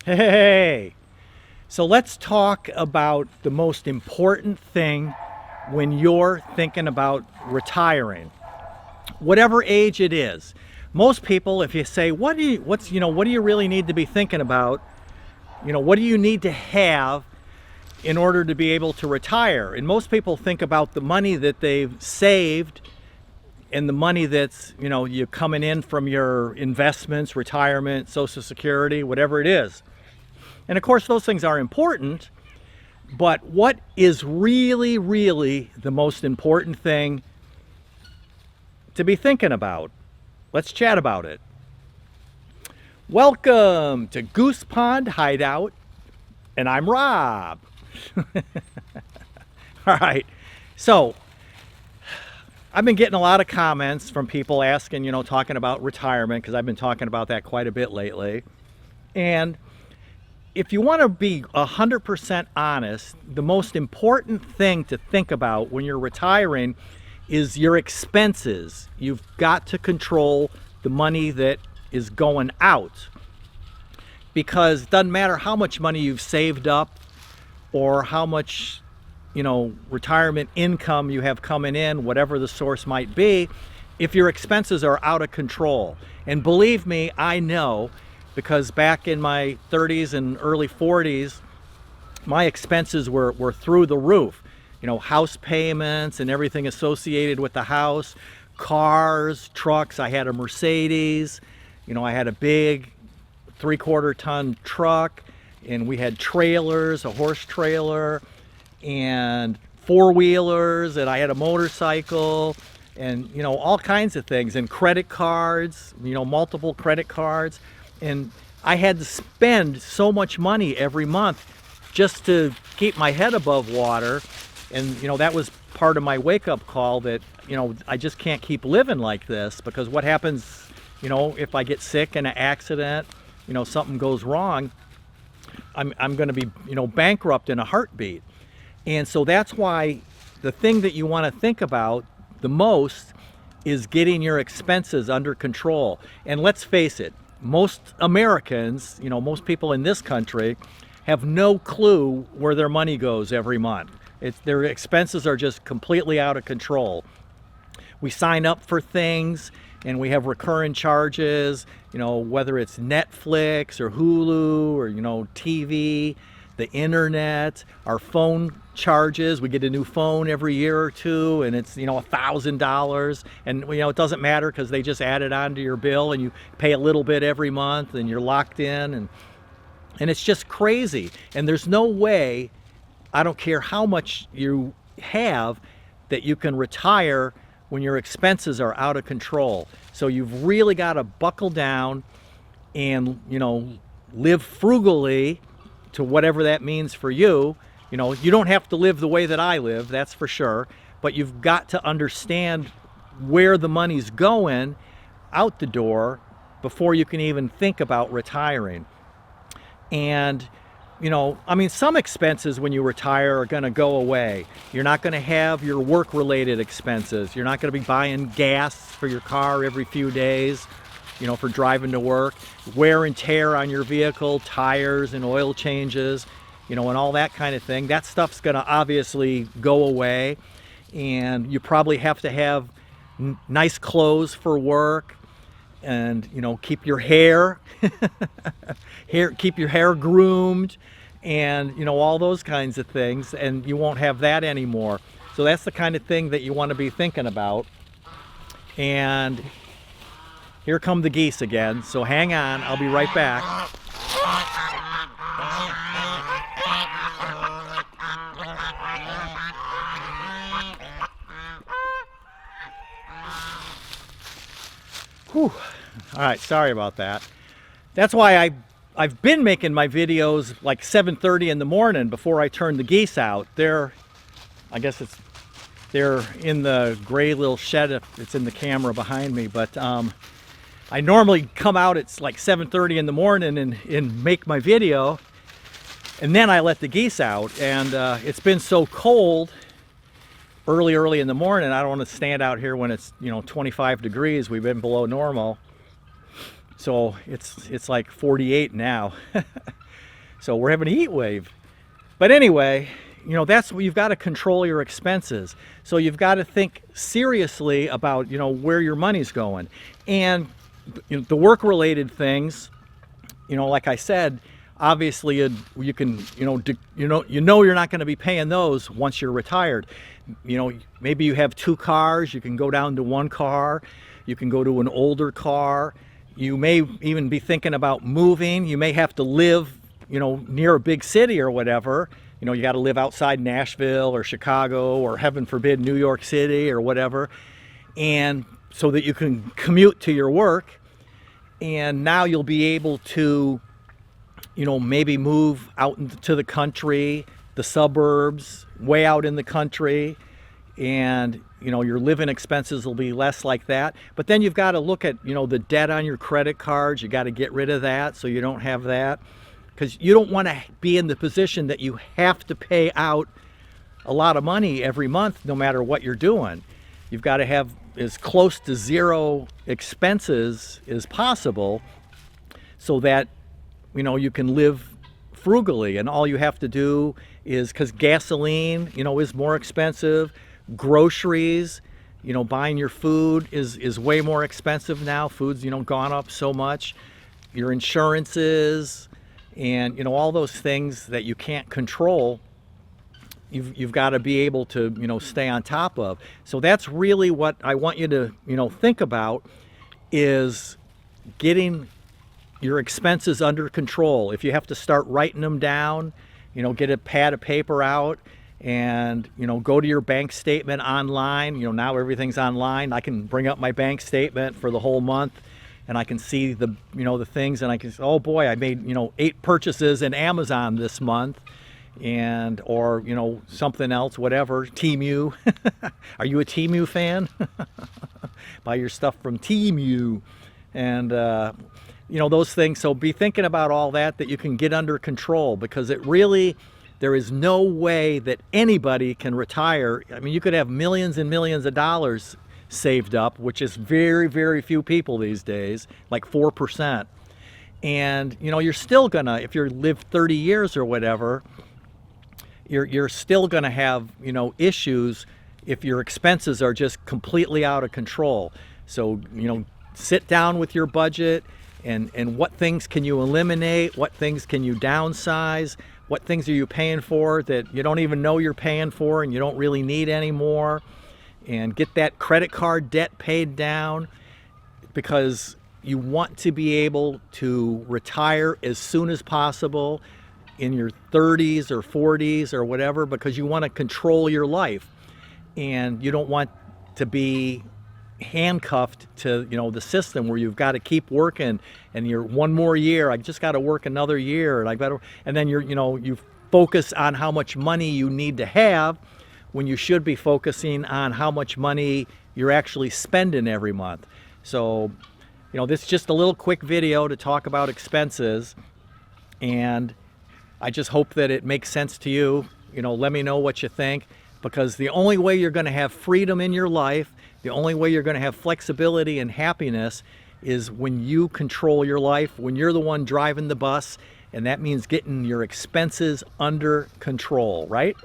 Hey, so let's talk about the most important thing when you're thinking about retiring, whatever age it is. Most people, if you say, what do you really need to be thinking about? What do you need to have in order to be able to retire? And most people think about the money that they've saved and the money that's, you coming in from your investments, retirement, Social Security, whatever it is. And of course, those things are important, but what is really, really the most important thing to be thinking about? Let's chat about it. Welcome to Goose Pond Hideout, and I'm Rob. All right, so I've been getting a lot of comments from people asking, talking about retirement, because I've been talking about that quite a bit lately. And if you want to be 100% honest, the most important thing to think about when you're retiring is your expenses. You've got to control the money that is going out, because it doesn't matter how much money you've saved up or how much, retirement income you have coming in, whatever the source might be, if your expenses are out of control. And believe me, I know, because back in my 30s and early 40s, my expenses were through the roof. House payments and everything associated with the house, cars, trucks. I had a Mercedes, I had a big 3/4 ton truck, and we had trailers, a horse trailer, and four-wheelers, and I had a motorcycle, and all kinds of things, and credit cards, multiple credit cards. And I had to spend so much money every month just to keep my head above water. And that was part of my wake-up call that I just can't keep living like this, because what happens if I get sick in an accident, something goes wrong, I'm going to be bankrupt in a heartbeat. And so that's why the thing that you want to think about the most is getting your expenses under control. And let's face it, most Americans, most people in this country have no clue where their money goes every month. Their expenses are just completely out of control. We sign up for things and we have recurring charges, whether it's Netflix or Hulu or, TV, the internet, our phone charges. We get a new phone every year or two, and it's $1,000, and it doesn't matter because they just add it onto your bill, and you pay a little bit every month, and you're locked in, and it's just crazy. And there's no way, I don't care how much you have, that you can retire when your expenses are out of control. So you've really got to buckle down and live frugally, to whatever that means for you. You don't have to live the way that I live, that's for sure, but you've got to understand where the money's going out the door before you can even think about retiring. And some expenses when you retire are going to go away. You're not going to have your work-related expenses. You're not going to be buying gas for your car every few days, for driving to work. Wear and tear on your vehicle, tires and oil changes, and all that kind of thing. That stuff's going to obviously go away. And you probably have to have nice clothes for work, and keep your hair keep your hair groomed, and all those kinds of things, and you won't have that anymore. So that's the kind of thing that you want to be thinking about. And here come the geese again, so hang on, I'll be right back. Whew. All right, sorry about that. That's why I've been making my videos like 7:30 in the morning before I turn the geese out. They're in the gray little shed. It's in the camera behind me, but I normally come out at like 7:30 in the morning and make my video, and then I let the geese out. And it's been so cold early in the morning, I don't want to stand out here when it's 25 degrees. We've been below normal, so it's like 48 now. So we're having a heat wave. But anyway, that's what you've got to control your expenses. So you've got to think seriously about, where your money's going. And the work-related things, like I said, obviously you can, you're not going to be paying those once you're retired. Maybe you have 2 cars, you can go down to 1 car, you can go to an older car. You may even be thinking about moving. You may have to live, near a big city or whatever. You got to live outside Nashville or Chicago or, heaven forbid, New York City or whatever, and so that you can commute to your work. And now you'll be able to, maybe move out into the country, the suburbs, way out in the country, and your living expenses will be less like that. But then you've got to look at, the debt on your credit cards. You got to get rid of that so you don't have that, because you don't want to be in the position that you have to pay out a lot of money every month no matter what you're doing. You've got to have as close to zero expenses as possible so that you can live frugally. And all you have to do is, because gasoline is more expensive, groceries, buying your food is way more expensive now. Food's gone up so much. Your insurances and all those things that you can't control, you've got to be able to stay on top of. So that's really what I want you to think about, is getting your expenses under control. If you have to start writing them down, get a pad of paper out and go to your bank statement online. Now everything's online. I can bring up my bank statement for the whole month and I can see the the things, and I can say, oh boy, I made 8 purchases in Amazon this month, and or something else, whatever. Temu. Are you a Temu fan? Buy your stuff from Temu. And those things. So be thinking about all that you can get under control, because there is no way that anybody can retire. I mean, you could have millions and millions of dollars saved up, which is very, very few people these days, like 4%. And you're still gonna, if you live 30 years or whatever, you're still gonna have issues if your expenses are just completely out of control. So sit down with your budget and what things can you eliminate, what things can you downsize, what things are you paying for that you don't even know you're paying for and you don't really need anymore, and get that credit card debt paid down, because you want to be able to retire as soon as possible in your 30s or 40s or whatever, because you want to control your life and you don't want to be handcuffed to the system where you've got to keep working and you're one more year, I just got to work another year, and I better, and then you focus on how much money you need to have when you should be focusing on how much money you're actually spending every month. So this is just a little quick video to talk about expenses, and I just hope that it makes sense to you. Let me know what you think, because the only way you're going to have freedom in your life, the only way you're going to have flexibility and happiness, is when you control your life, when you're the one driving the bus, and that means getting your expenses under control, right?